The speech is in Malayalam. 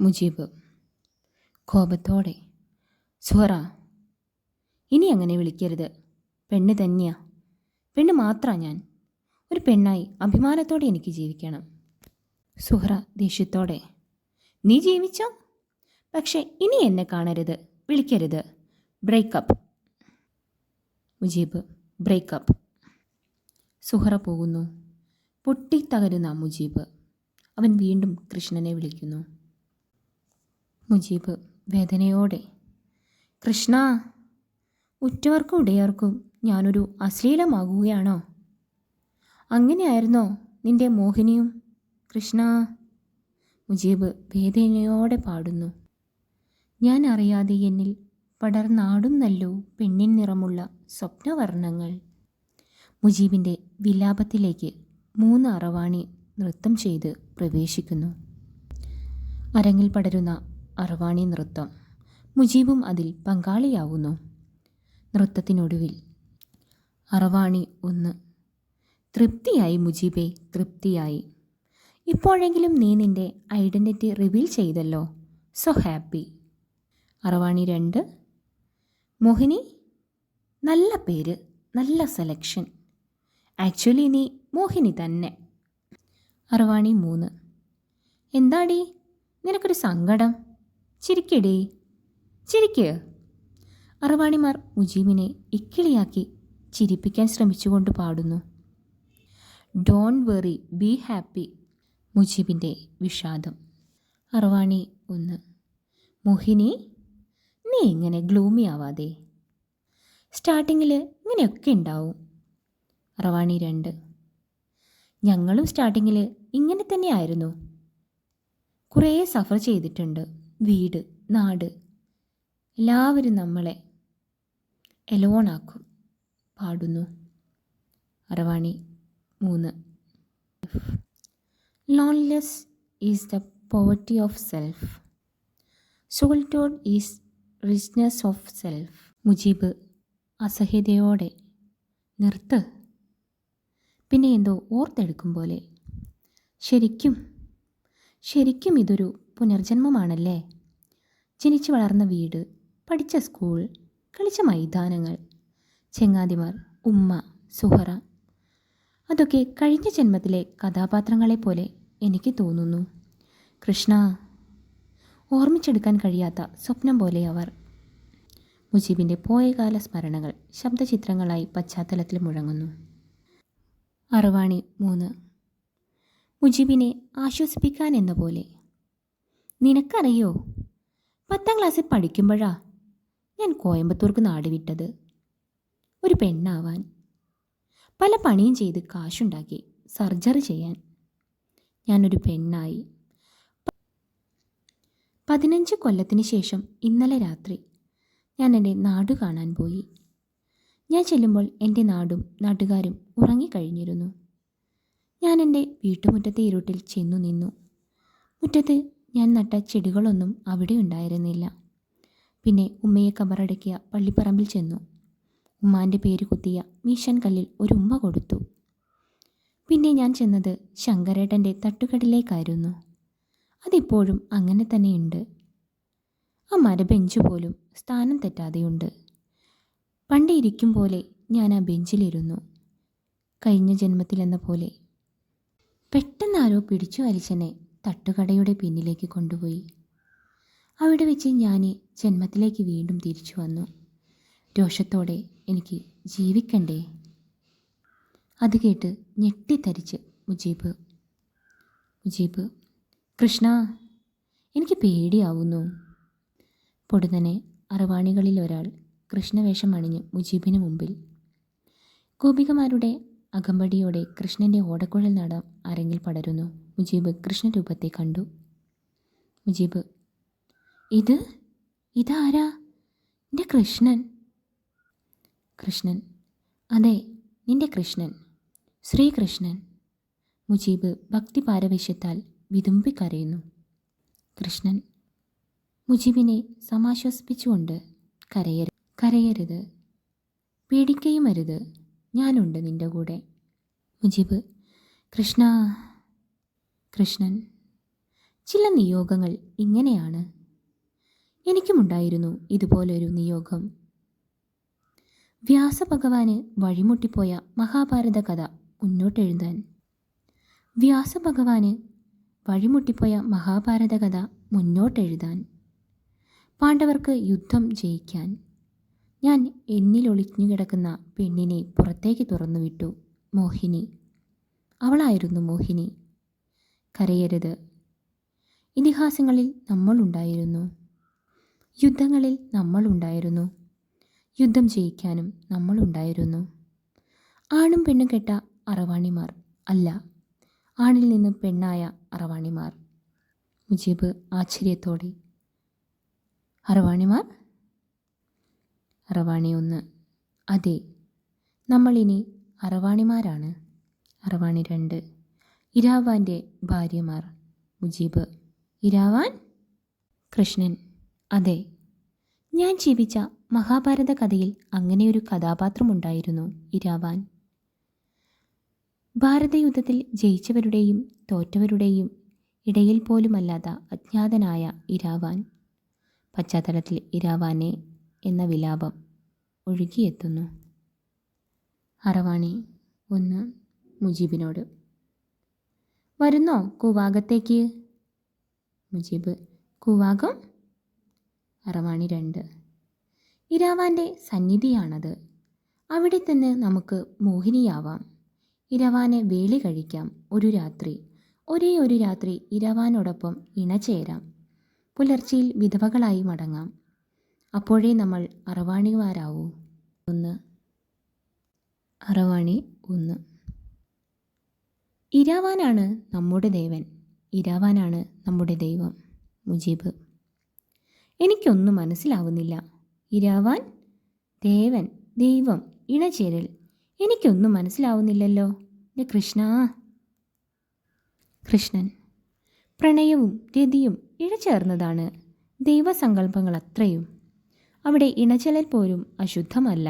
മുജീബ് കോപത്തോടെ. സുഹറ, ഇനി അങ്ങനെ വിളിക്കരുത്. പെണ്ണ് തന്നെയാ, പെണ്ണ് മാത്രാ ഞാൻ. ഒരു പെണ്ണായി അഭിമാനത്തോടെ എനിക്ക് ജീവിക്കണം. സുഹറ ദേഷ്യത്തോടെ. നീ ജീവിച്ചോ, പക്ഷേ ഇനി എന്നെ കാണരുത്, വിളിക്കരുത്. ബ്രേക്കപ്പ്. മുജീബ് ബ്രേക്കപ്പ്. സുഹറ പോകുന്നു. പൊട്ടിത്തകരുന്ന മുജീബ്. അവൻ വീണ്ടും കൃഷ്ണനെ വിളിക്കുന്നു. മുജീബ് വേദനയോടെ. കൃഷ്ണ, ഉറ്റവർക്കും ഉടയവർക്കും ഞാനൊരു അശ്ലീലമാകുകയാണോ? അങ്ങനെയായിരുന്നോ നിന്റെ മോഹിനിയും? കൃഷ്ണ. മുജീബ് വേദനയോടെ പാടുന്നു. ഞാൻ അറിയാതെ എന്നിൽ പടർന്നാടുന്നല്ലോ പെണ്ണിൻ നിറമുള്ള സ്വപ്നവർണ്ണങ്ങൾ. മുജീബിൻ്റെ വിലാപത്തിലേക്ക് 3 അറവാണി നൃത്തം ചെയ്ത് പ്രവേശിക്കുന്നു. അരങ്ങിൽ പടരുന്ന അറവാണി നൃത്തം. മുജീബും അതിൽ പങ്കാളിയാവുന്നു. നൃത്തത്തിനൊടുവിൽ അറവാണി 1. തൃപ്തിയായി മുജീബെ, തൃപ്തിയായി. ഇപ്പോഴെങ്കിലും നീ നിൻ്റെ ഐഡൻറ്റിറ്റി റിവീൽ ചെയ്തല്ലോ, സോ ഹാപ്പി. അറവാണി 2. മോഹിനി, നല്ല പേര്, നല്ല സെലക്ഷൻ. ആക്ച്വലി നീ മോഹിനി തന്നെ. അറവാണി 3. എന്താടി നിനക്കൊരു സങ്കടം? ചിരിക്കടി, ചിരിക്ക്. അറവാണിമാർ മുജീബിനെ ഇക്കിളിയാക്കി ചിരിപ്പിക്കാൻ ശ്രമിച്ചുകൊണ്ട് പാടുന്നു. Don't worry, be happy. മുജീബിൻ്റെ വിഷാദം. അറവാണി 1. മോഹിനി, നീ ഇങ്ങനെ ഗ്ലൂമി ആവാതെ. സ്റ്റാർട്ടിങ്ങിൽ ഇങ്ങനെയൊക്കെ ഉണ്ടാവും. അറവാണി 2. ഞങ്ങളും സ്റ്റാർട്ടിങ്ങിൽ ഇങ്ങനെ തന്നെയായിരുന്നു. കുറേ സഫർ ചെയ്തിട്ടുണ്ട്. വീട്, നാട്, എല്ലാവരും നമ്മളെ എലോണാക്കും. പാടുന്നു. അറവാണി 3. Loneliness is the poverty of self. Solitude is richness of self. Mujeeb അസഹ്യതയോടെ. നിർത്ത്. പിന്നെ എന്തോ ഓർത്തെടുക്കും പോലെ. ശരിക്കും ഇതൊരു പുനർജന്മമാണല്ലേ. ജനിച്ചു വളർന്ന വീട്, പഠിച്ച സ്കൂൾ, കളിച്ച മൈതാനങ്ങൾ, ചെങ്ങാതിമാർ, ഉമ്മ, സുഹറ, അതൊക്കെ കഴിഞ്ഞ ജന്മത്തിലെ കഥാപാത്രങ്ങളെപ്പോലെ എനിക്ക് തോന്നുന്നു. കൃഷ്ണ, ഓർമ്മിച്ചെടുക്കാൻ കഴിയാത്ത സ്വപ്നം പോലെ അവർ. മുജീബിൻ്റെ പോയകാല സ്മരണകൾ ശബ്ദചിത്രങ്ങളായി പശ്ചാത്തലത്തിൽ മുഴങ്ങുന്നു. അറവാണി 3. മുജീബിനെ ആശ്വസിപ്പിക്കാൻ എന്ന പോലെ. നിനക്കറിയോ, 10ാം ക്ലാസ്സിൽ പഠിക്കുമ്പോഴാ ഞാൻ കോയമ്പത്തൂർക്ക് നാട് വിട്ടത്. ഒരു പെണ്ണാവാൻ. പല പണിയും ചെയ്ത് കാശുണ്ടാക്കി സർജറി ചെയ്യാൻ. ഞാനൊരു പെണ്ണായി. 15 കൊല്ലത്തിന് ശേഷം ഇന്നലെ രാത്രി ഞാൻ എൻ്റെ നാട് കാണാൻ പോയി. ഞാൻ ചെല്ലുമ്പോൾ എൻ്റെ നാടും നാട്ടുകാരും ഉറങ്ങിക്കഴിഞ്ഞിരുന്നു. ഞാൻ എൻ്റെ വീട്ടുമുറ്റത്തെ ഇരുട്ടിൽ ചെന്നു നിന്നു. മുറ്റത്ത് ഞാൻ നട്ട ചെടികളൊന്നും അവിടെ ഉണ്ടായിരുന്നില്ല. പിന്നെ ഉമ്മയെ കബറടക്കിയ പള്ളിപ്പറമ്പിൽ ചെന്നു. ഉമ്മാൻ്റെ പേര് കുത്തിയ മീശാൻ കല്ലിൽ ഒരു ഉമ്മ കൊടുത്തു. പിന്നെ ഞാൻ ചെന്നത് ശങ്കരേട്ടൻ്റെ തട്ടുകടിലേക്കായിരുന്നു. അതിപ്പോഴും അങ്ങനെ തന്നെയുണ്ട്. ആ മരബെഞ്ച് പോലും സ്ഥാനം തെറ്റാതെയുണ്ട്. പണ്ട് ഇരിക്കും പോലെ ഞാൻ ആ ബെഞ്ചിലിരുന്നു. കഴിഞ്ഞ ജന്മത്തിലെന്ന പോലെ. പെട്ടെന്നാരോ പിടിച്ചു വലിച്ചെന്നെ തട്ടുകടയുടെ പിന്നിലേക്ക് കൊണ്ടുപോയി. അവിടെ വെച്ച് ഞാൻ ജന്മത്തിലേക്ക് വീണ്ടും തിരിച്ചു വന്നു. രോഷത്തോടെ എനിക്ക് ജീവിക്കണ്ടേ. അത് കേട്ട് ഞെട്ടിത്തരിച്ച് മുജീബ്. കൃഷ്ണ, എനിക്ക് പേടിയാവുന്നു. പൊടുന്നനെ അറവാണികളിൽ ഒരാൾ കൃഷ്ണവേഷം അണിഞ്ഞ് മുജീബിന് മുമ്പിൽ. ഗോപികമാരുടെ അകമ്പടിയോടെ കൃഷ്ണൻ്റെ ഓടക്കുഴൽ നാടം അരങ്ങിൽ പടരുന്നു. മുജീബ് കൃഷ്ണരൂപത്തെ കണ്ടു. മുജീബ്, ഇതാരാ? എൻ്റെ കൃഷ്ണൻ. കൃഷ്ണൻ, അതെ, നിന്റെ കൃഷ്ണൻ, ശ്രീകൃഷ്ണൻ. മുജീബ് ഭക്തി പാരവശ്യത്താൽ വിതുമ്പിക്കരയുന്നു. കൃഷ്ണൻ മുജീബിനെ സമാശ്വസിപ്പിച്ചുകൊണ്ട്, കരയരുത്, പേടിക്കുകയും അരുത്, ഞാനുണ്ട് നിൻ്റെ കൂടെ. മുജീബ്, കൃഷ്ണൻ, ചില നിയോഗങ്ങൾ ഇങ്ങനെയാണ്. എനിക്കുമുണ്ടായിരുന്നു ഇതുപോലൊരു നിയോഗം. വ്യാസഭഗവാന് വഴിമുട്ടിപ്പോയ മഹാഭാരത കഥ മുന്നോട്ടെഴുതാൻ. വ്യാസഭഗവാന് വഴിമുട്ടിപ്പോയ മഹാഭാരത കഥ മുന്നോട്ടെഴുതാൻ. പാണ്ഡവർക്ക് യുദ്ധം ജയിക്കാൻ. ഞാൻ എന്നിലൊളിഞ്ഞു കിടക്കുന്ന പെണ്ണിനെ പുറത്തേക്ക് തുറന്നുവിട്ടു. മോഹിനി. അവളായിരുന്നു മോഹിനി. കരയരുത്. ഇതിഹാസങ്ങളിൽ നമ്മളുണ്ടായിരുന്നു. യുദ്ധങ്ങളിൽ നമ്മളുണ്ടായിരുന്നു. യുദ്ധം ജയിക്കാനും നമ്മളുണ്ടായിരുന്നു. ആണും പെണ്ണും കെട്ട അറവാണിമാർ അല്ല, ആണിൽ നിന്ന് പെണ്ണായ അറവാണിമാർ. മുജീബ് ആശ്ചര്യത്തോടെ. അറവാണിമാർ? അറവാണി 1. അതെ, നമ്മളിനി അറവാണിമാരാണ്. അറവാണി 2. ഇരാവാൻ്റെ ഭാര്യമാർ. മുജീബ്. ഇരാവാൻ? കൃഷ്ണൻ. അതെ, ഞാൻ ജീവിച്ച മഹാഭാരത കഥയിൽ അങ്ങനെയൊരു കഥാപാത്രമുണ്ടായിരുന്നു, ഇരാവാൻ. ഭാരതയുദ്ധത്തിൽ ജയിച്ചവരുടെയും തോറ്റവരുടെയും ഇടയിൽ പോലുമല്ലാത്ത അജ്ഞാതനായ ഇരാവാൻ. പശ്ചാത്തലത്തിൽ ഇരാവാനെ എന്ന വിലാപം ഒഴുകിയെത്തുന്നു. അറവാണി 1 മുജീബിനോട്. വരുന്നോ കൂവാകത്തേക്ക്? മുജീബ്. കൂവാകം? അറവാണി 2. ഇരാവാൻ്റെ സന്നിധിയാണത്. അവിടെ തന്നെ നമുക്ക് മോഹിനിയാവാം. ഇരവാനെ വേളി കഴിക്കാം. ഒരു രാത്രി, ഒരേ ഒരു രാത്രി ഇരവാനോടൊപ്പം ഇണചേരാം. പുലർച്ചയിൽ വിധവകളായി മടങ്ങാം. അപ്പോഴേ നമ്മൾ അറവാണിമാരാവൂ. 1. അറവാണി 1. ഇരാവാനാണ് നമ്മുടെ ദേവൻ. ഇരാവാനാണ് നമ്മുടെ ദൈവം. മുജീബ്. എനിക്കൊന്നും മനസ്സിലാവുന്നില്ല. ഇരാവാൻ, ദേവൻ, ദൈവം, ഇണചേരൽ. എനിക്കൊന്നും മനസ്സിലാവുന്നില്ലല്ലോ എൻ്റെ കൃഷ്ണ. കൃഷ്ണൻ. പ്രണയവും രതിയും ഇഴചേർന്നതാണ് ദൈവസങ്കല്പങ്ങൾ അത്രയും. അവിടെ ഇണചേരൽ പോലും അശുദ്ധമല്ല.